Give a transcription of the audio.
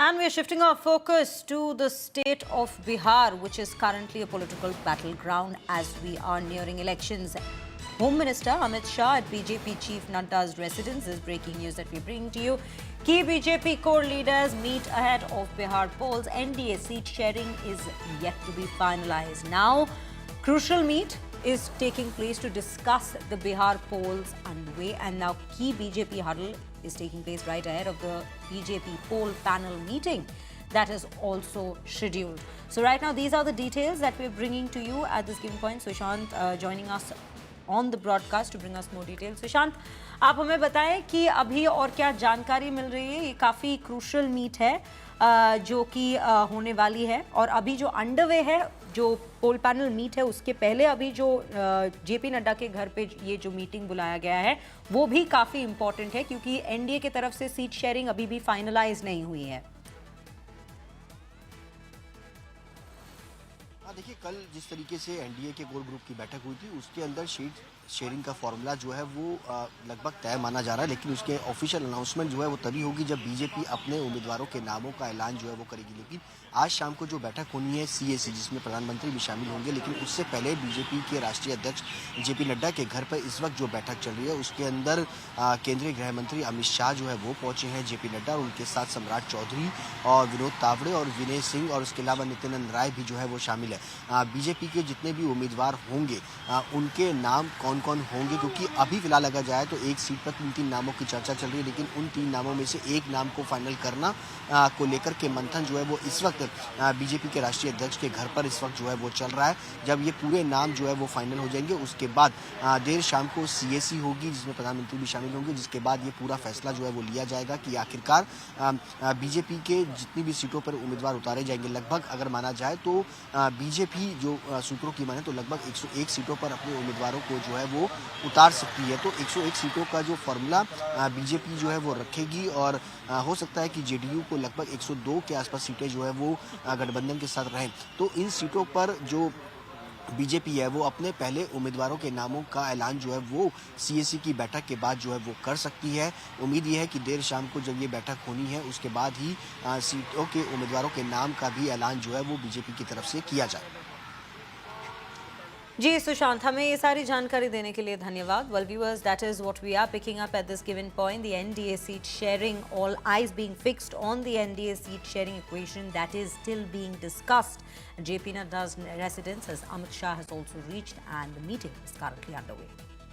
And we are shifting our focus to the state of Bihar, which is currently a political battleground as we are nearing elections. Home Minister Amit Shah at BJP Chief Nadda's residence is breaking news that we bring to you. Key BJP core leaders meet ahead of Bihar polls. NDA seat sharing is yet to be finalized. Now, crucial meet is taking place to discuss the Bihar polls underway, and now key BJP huddle is taking place right ahead of the BJP poll panel meeting that is also scheduled. So right now, these are the details that we're bringing to you at this given point. Sushant joining us on the broadcast to bring us more details. Sushant, आप हमें बताएं कि अभी और क्या जानकारी मिल रही है। ये काफ़ी क्रूशल मीट है जो कि होने वाली है, और अभी जो अंडरवे है, जो पोल पैनल मीट है, उसके पहले अभी जो जेपी नड्डा के घर पे ये जो मीटिंग बुलाया गया है वो भी काफ़ी इंपॉर्टेंट है, क्योंकि एनडीए की तरफ से सीट शेयरिंग अभी भी फाइनलाइज नहीं हुई है। देखिए, कल जिस तरीके से एनडीए के कोर ग्रुप की बैठक हुई थी उसके अंदर सीट शेयरिंग का फॉर्मूला जो है वो लगभग तय माना जा रहा है, लेकिन उसके ऑफिशियल अनाउंसमेंट जो है वो तभी होगी जब बीजेपी अपने उम्मीदवारों के नामों का ऐलान जो है वो करेगी। लेकिन आज शाम को जो बैठक होनी है सीएसी, जिसमें प्रधानमंत्री भी शामिल होंगे, लेकिन उससे पहले बीजेपी के राष्ट्रीय अध्यक्ष जेपी नड्डा के घर पर इस वक्त जो बैठक चल रही है उसके अंदर केंद्रीय गृह मंत्री अमित शाह जो है वो पहुंचे हैं। जेपी नड्डा और उनके साथ सम्राट चौधरी और विनोद तावड़े और विनय सिंह और उसके अलावा नित्यानंद राय भी जो है वो शामिल है। बीजेपी के जितने भी उम्मीदवार होंगे उनके नाम कौन कौन होंगे, क्योंकि अभी फिलहाल अगर जाए तो एक सीट पर तीन नामों की चर्चा चल रही है, लेकिन उन तीन नामों में से एक नाम को फाइनल करना को लेकर के मंथन जो है वो इस वक्त बीजेपी के राष्ट्रीय अध्यक्ष के घर पर इस वक्त जो है वो चल रहा है। जब ये पूरे नाम जो है वो फाइनल हो जाएंगे उसके बाद देर शाम को सीएसी होगी जिसमें प्रधानमंत्री भी शामिल होंगे, जिसके बाद ये पूरा फैसला जो है वो लिया जाएगा कि आखिरकार बीजेपी के जितनी भी सीटों पर उम्मीदवार उतारे जाएंगे, लगभग अगर माना जाए तो बीजेपी जो सूत्रों की माने तो लगभग 101 सीटों पर अपने उम्मीदवारों को जो है वो उतार सकती है। तो 101 सीटों का जो फॉर्मूला बीजेपी जो है वो रखेगी, और हो सकता है कि जेडीयू को लगभग 102 के आसपास सीटें जो है वो गठबंधन के साथ रहें। तो इन सीटों पर जो बीजेपी है वो अपने पहले उम्मीदवारों के नामों का ऐलान जो है वो सीएसी की बैठक के बाद जो है वो कर सकती है। उम्मीद ये है कि देर शाम को जब ये बैठक होनी है उसके बाद ही सीटों के उम्मीदवारों के नाम का भी ऐलान जो है वो बीजेपी की तरफ से किया जाए। जी सुशांत, हमें ये सारी जानकारी देने के लिए धन्यवाद। Well viewers, that is what we are picking up at this given point. The NDA seat sharing, all eyes being fixed on the NDA seat sharing equation that is still being discussed at JP Nadda's residence, as Amit Shah has also reached and the meeting is currently underway.